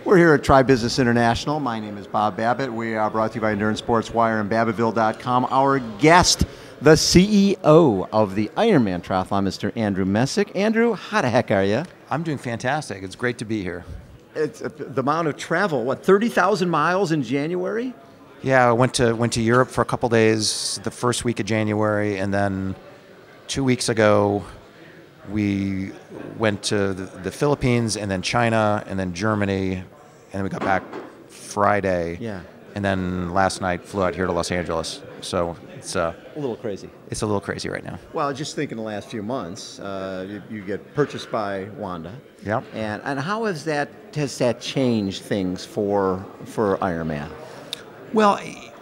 We're here at Tri Business International. My name is Bob Babbitt. We are brought to you by Endurance Sports Wire and Babbittville.com. Our guest, the CEO of the Ironman Triathlon, Mr. Andrew Messick. Andrew, how the heck are you? I'm doing fantastic. It's great to be here. It's the amount of travel, 30,000 miles in January? Yeah, I went to Europe for a couple days the first week of January, and then 2 weeks ago we went to the Philippines, and then China, and then Germany, and then we got back Friday. Yeah. And then last night flew out here to Los Angeles. So it's a little crazy. It's a little crazy right now. Well, just think in the last few months, you get purchased by Wanda. Yep. And how has that changed things for Ironman? Well,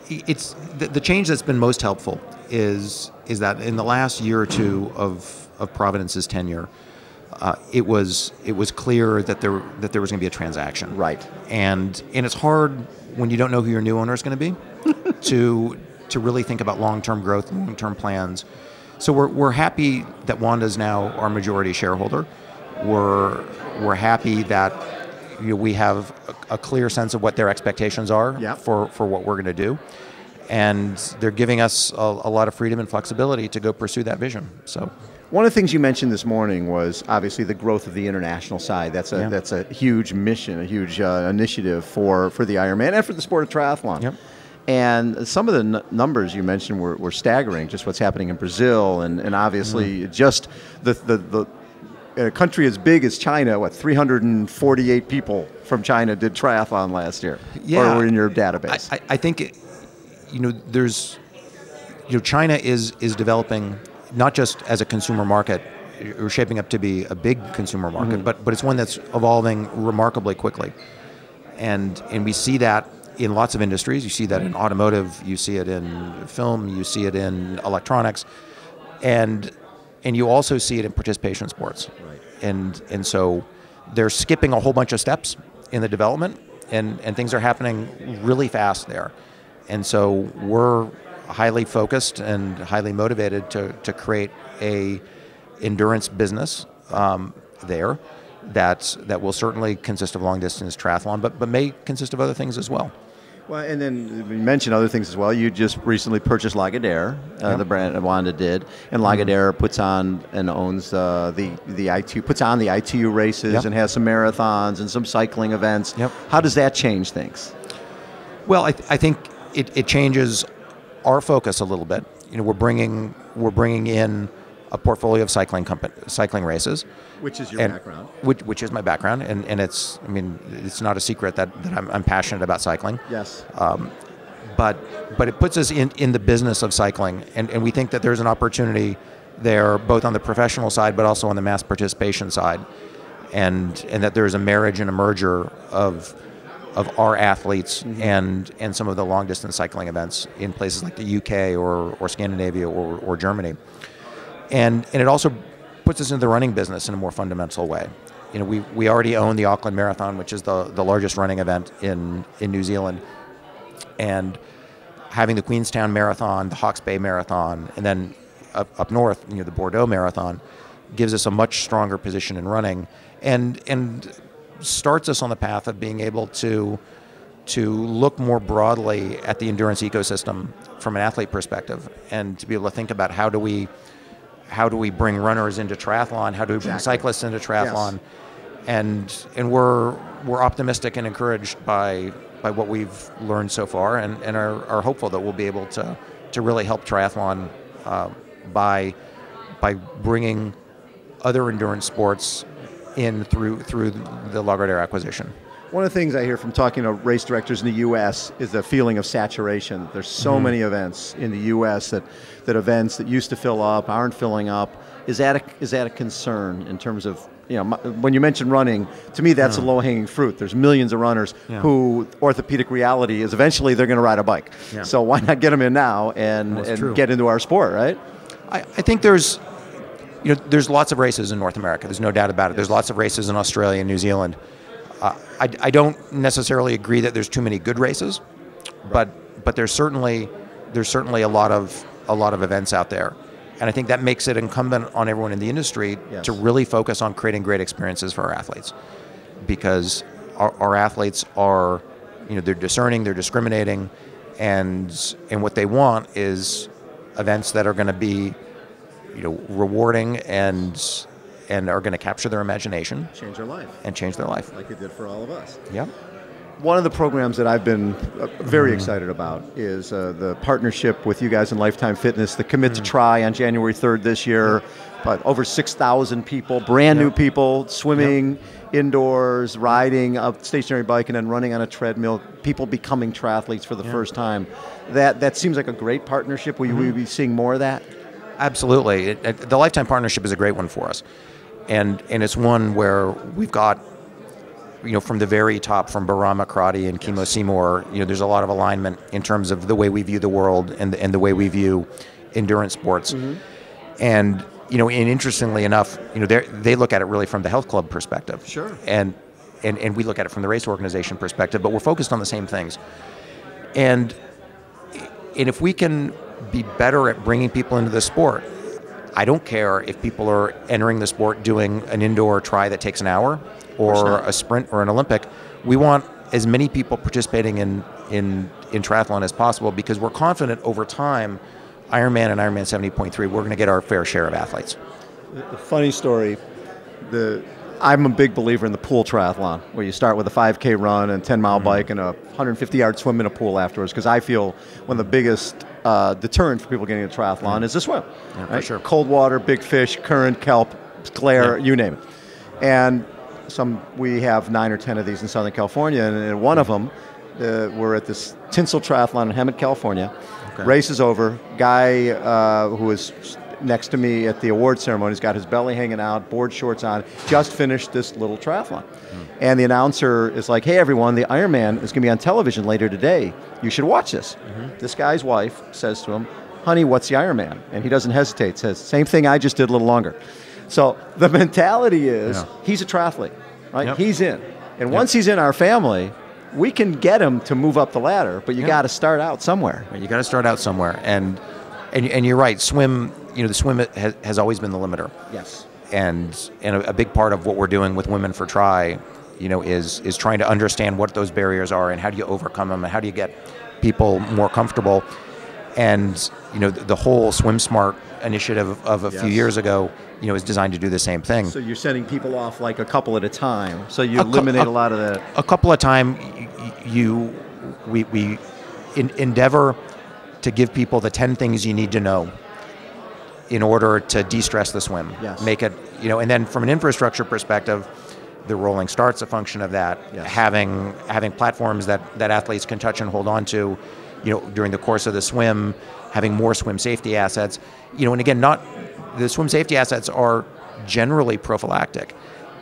it's the change that's been most helpful is that in the last year or two of Providence's tenure, it was clear that there was going to be a transaction. Right. And it's hard when you don't know who your new owner is going to be to really think about long-term growth and long-term plans. So we're happy that Wanda's now our majority shareholder. We're happy that we have a clear sense of what their expectations are. Yep. for what we're going to do. And they're giving us a lot of freedom and flexibility to go pursue that vision. So, one of the things you mentioned this morning was obviously the growth of the international side. That's a huge mission, a huge initiative for the Ironman and for the sport of triathlon. Yep. And some of the numbers you mentioned were staggering. Just what's happening in Brazil, and obviously just the a country as big as China. 348 people from China did triathlon last year. Yeah. Or were in your database. I think China is developing not just as a consumer market, or shaping up to be a big consumer market, but it's one that's evolving remarkably quickly. And we see that in lots of industries. You see that in automotive, you see it in film, you see it in electronics, and you also see it in participation sports. Right. And so they're skipping a whole bunch of steps in the development, and things are happening really fast there. And so we're highly focused and highly motivated to create a endurance business there that will certainly consist of long distance triathlon, but may consist of other things as well. Well, and then you mentioned other things as well. You just recently purchased Lagardere, the brand that Wanda did, and Lagardere puts on and owns the ITU, puts on the ITU races and has some marathons and some cycling events. Yep. How does that change things? Well, I think it changes our focus a little bit. We're bringing in a portfolio of cycling races, which is your background. Which is my background, and it's not a secret that I'm passionate about cycling. Yes. But it puts us in the business of cycling, and we think that there's an opportunity there, both on the professional side, but also on the mass participation side, and that there's a marriage and a merger of our athletes and some of the long distance cycling events in places like the UK or Scandinavia or Germany. And it also puts us into the running business in a more fundamental way. We already own the Auckland Marathon, which is the largest running event in New Zealand. And having the Queenstown Marathon, the Hawke's Bay Marathon, and then up north, the Bordeaux Marathon, gives us a much stronger position in running and starts us on the path of being able to look more broadly at the endurance ecosystem from an athlete perspective, and to be able to think about how do we bring runners into triathlon, how do we bring cyclists into triathlon, and we're optimistic and encouraged by what we've learned so far, and are hopeful that we'll be able to really help triathlon by bringing other endurance sports in through the Lagardere acquisition. One of the things I hear from talking to race directors in the U.S. is the feeling of saturation. There's so many events in the U.S. that events that used to fill up aren't filling up. Is that a concern in terms of, when you mention running, to me that's a low-hanging fruit. There's millions of runners who orthopedic reality is eventually they're going to ride a bike. Yeah. So why not get them in now and get into our sport, right? I think there's lots of races in North America. There's no doubt about it. There's lots of races in Australia and New Zealand. I don't necessarily agree that there's too many good races, but there's certainly a lot of events out there, and I think that makes it incumbent on everyone in the industry to really focus on creating great experiences for our athletes, because our athletes are, they're discerning, they're discriminating, and what they want is events that are going to be, rewarding and are going to capture their imagination, change their life, like it did for all of us. Yeah. One of the programs that I've been very excited about is the partnership with you guys in Lifetime Fitness, the Commit to Try on January 3rd this year. But over 6,000 people, brand new people, swimming, indoors, riding a stationary bike, and then running on a treadmill, people becoming triathletes for the first time. That seems like a great partnership. Will we be seeing more of that? Absolutely. The Lifetime partnership is a great one for us. And it's one where we've got, from the very top, from Bahram Akradi and Kimo Seymour, there's a lot of alignment in terms of the way we view the world and the way we view endurance sports. And, and interestingly enough, they look at it really from the health club perspective. Sure. And we look at it from the race organization perspective, but we're focused on the same things. And if we can be better at bringing people into the sport, I don't care if people are entering the sport doing an indoor try that takes an hour or a sprint or an Olympic. We want as many people participating in triathlon as possible, because we're confident over time, Ironman and Ironman 70.3, we're going to get our fair share of athletes. The funny story, I'm a big believer in the pool triathlon, where you start with a 5K run and 10-mile bike and a 150-yard swim in a pool afterwards, because I feel one of the biggest deterrent for people getting into triathlon is the swim. Yeah, right? For sure. Cold water, big fish, current, kelp, glare, you name it. And we have 9 or 10 of these in Southern California, and one of them, we're at this Tinsel Triathlon in Hemet, California. Okay. Race is over. Guy who was next to me at the award ceremony, he's got his belly hanging out, board shorts on, just finished this little triathlon. And the announcer is like, hey everyone, the Ironman is going to be on television later today. You should watch this. This guy's wife says to him, honey, what's the Ironman? And he doesn't hesitate, says, same thing I just did a little longer. So the mentality is, he's a triathlete, right? He's in. And once he's in our family, we can get him to move up the ladder, but you got to start out somewhere. You got to start out somewhere. And you're right, swim, the swim has always been the limiter. Yes. And a big part of what we're doing with Women for Tri, is trying to understand what those barriers are and how do you overcome them and how do you get people more comfortable. And the whole Swim Smart initiative of a few years ago, is designed to do the same thing. So you're sending people off like a couple at a time. So you eliminate a lot of that. A couple at a time. We endeavor to give people the 10 things you need to know in order to de-stress the swim. Yes. Make it, and then from an infrastructure perspective, the rolling start's a function of that. Yes. Having platforms that athletes can touch and hold on to, during the course of the swim, having more swim safety assets, and again, the swim safety assets are generally prophylactic.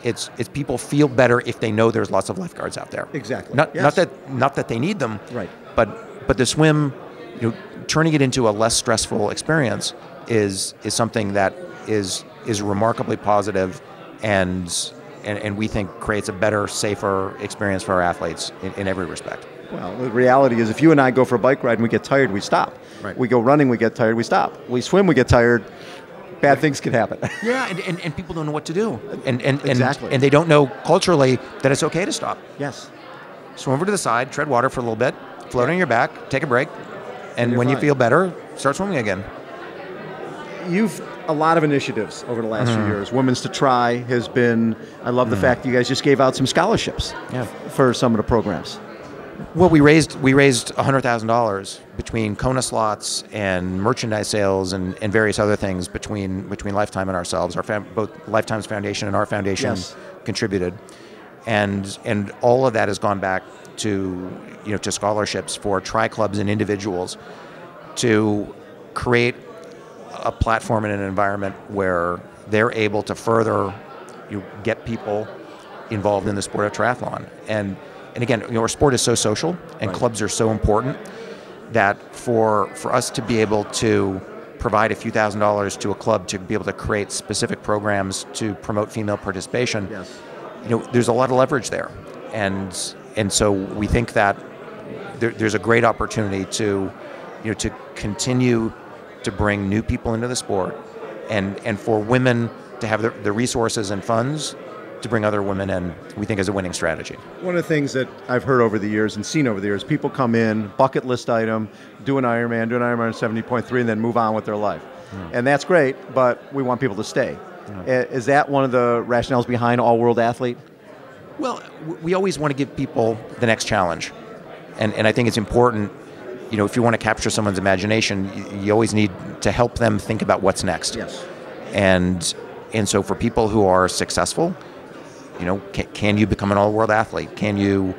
It's people feel better if they know there's lots of lifeguards out there. Exactly. Not that they need them. Right. But the swim, turning it into a less stressful experience is something that is remarkably positive, and we think creates a better, safer experience for our athletes in every respect. Well, the reality is, if you and I go for a bike ride and we get tired, we stop. Right. We go running, we get tired, we stop. We swim, we get tired. Bad things can happen. Yeah, and people don't know what to do, and Exactly. and they don't know culturally that it's okay to stop. Yes. Swim over to the side, tread water for a little bit, float on your back, take a break, and when you feel better, start swimming again. You've a lot of initiatives over the last few years. Women's to Try has been, I love the fact that you guys just gave out some scholarships for some of the programs. Well, we raised $100,000 between Kona slots and merchandise sales and various other things between Lifetime and ourselves. Both Lifetime's foundation and our foundation contributed, and all of that has gone back to to scholarships for tri clubs and individuals to create a platform and an environment where they're able to further get people involved in the sport of triathlon. And again, our sport is so social, and clubs are so important that for us to be able to provide a few $1,000s to a club to be able to create specific programs to promote female participation, there's a lot of leverage there, and so we think that there's a great opportunity to to continue to bring new people into the sport, and for women to have the resources and funds to bring other women in, we think is a winning strategy. One of the things that I've heard over the years and seen over the years, people come in, bucket list item, do an Ironman 70.3, and then move on with their life. And that's great, but we want people to stay. Is that one of the rationales behind All-World Athlete? Well, we always want to give people the next challenge. And I think it's important, if you want to capture someone's imagination, you always need to help them think about what's next. Yes. And so for people who are successful, can you become an all-world athlete? Can you,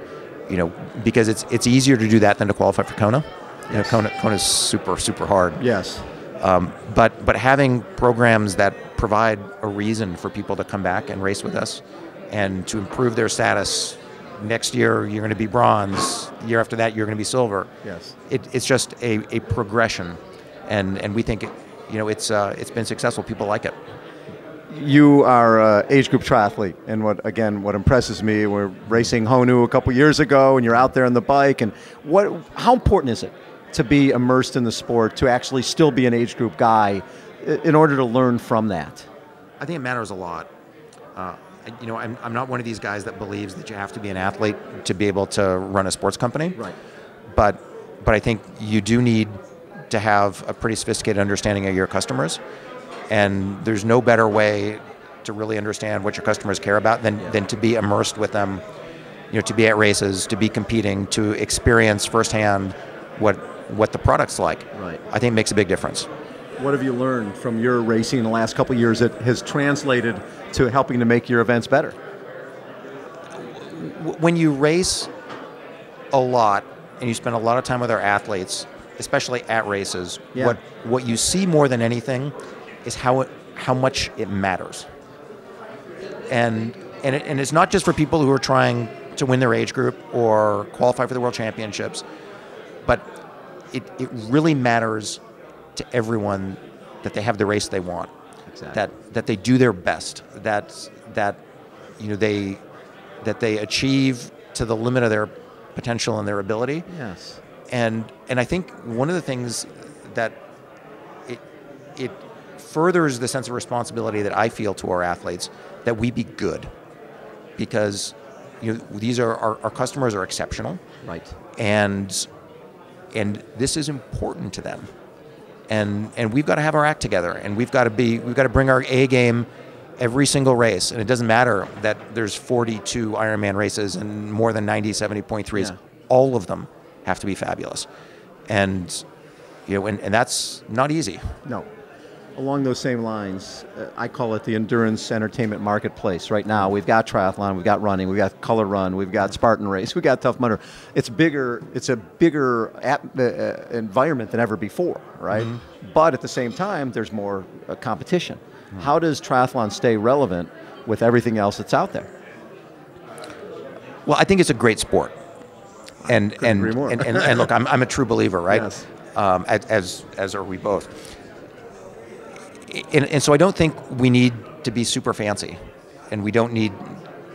because it's easier to do that than to qualify for Kona. Yes. Kona is super, super hard. Yes. But having programs that provide a reason for people to come back and race with us and to improve their status. Next year, you're going to be bronze. The year after that, you're going to be silver. Yes. It's just a progression, and we think it's been successful. People like it. You are an age group triathlete, and what impresses me, we're racing Honu a couple years ago, and you're out there on the bike, and how important is it to be immersed in the sport, to actually still be an age group guy, in order to learn from that? I think it matters a lot. I'm not one of these guys that believes that you have to be an athlete to be able to run a sports company. Right. But I think you do need to have a pretty sophisticated understanding of your customers, and there's no better way to really understand what your customers care about than to be immersed with them, to be at races, to be competing, to experience firsthand what the product's like. Right. I think it makes a big difference. What have you learned from your racing in the last couple of years that has translated to helping to make your events better? When you race a lot and you spend a lot of time with our athletes, especially at races, what you see more than anything is how much it matters. And it's not just for people who are trying to win their age group or qualify for the World Championships, but it really matters to everyone that they have the race they want. Exactly. That they do their best, that they achieve to the limit of their potential and their ability. Yes. And I think one of the things that it furthers the sense of responsibility that I feel to our athletes, that we be good, because these are our customers are exceptional. Right. And this is important to them. And we've got to have our act together, and we've got to bring our A game every single race. And it doesn't matter that there's 42 Ironman races and more than 90 70.3s. Yeah. All of them have to be fabulous. And and that's not easy. No. Along those same lines, I call it the endurance entertainment marketplace. Right now, we've got triathlon, we've got running, we've got color run, we've got Spartan race, we've got Tough Mudder. It's bigger. It's a bigger environment than ever before, right? Mm-hmm. But at the same time, there's more competition. Mm-hmm. How does triathlon stay relevant with everything else that's out there? Well, I think it's a great sport, and look, I'm a true believer, right? Yes. As are we both. And so I don't think we need to be super fancy, and we don't need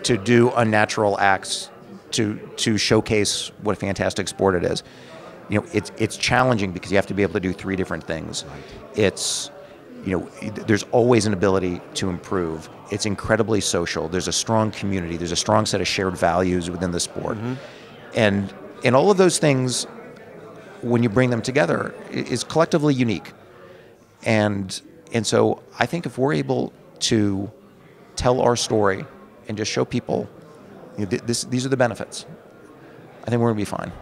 to do unnatural acts to showcase what a fantastic sport it is. It's challenging because you have to be able to do three different things. It's there's always an ability to improve. It's incredibly social. There's a strong community. There's a strong set of shared values within the sport, mm-hmm. and all of those things, when you bring them together, is collectively unique. And so I think if we're able to tell our story and just show people these are the benefits, I think we're going to be fine.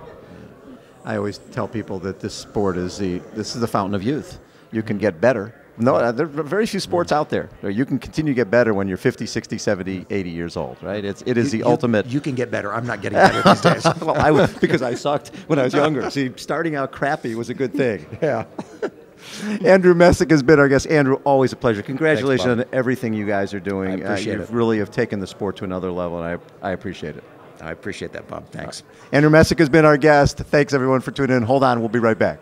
I always tell people that this sport is the fountain of youth. You can get better. No, there are very few sports out there. You can continue to get better when you're 50, 60, 70, 80 years old, right? It is the ultimate. You can get better. I'm not getting better these days. Well, because I sucked when I was younger. See, starting out crappy was a good thing. Yeah. Andrew Messick has been our guest. Andrew, always a pleasure. Congratulations on everything you guys are doing. I appreciate it. Really have taken the sport to another level, and I appreciate it. I appreciate that, Bob. Thanks. Andrew Messick has been our guest. Thanks, everyone, for tuning in. Hold on. We'll be right back.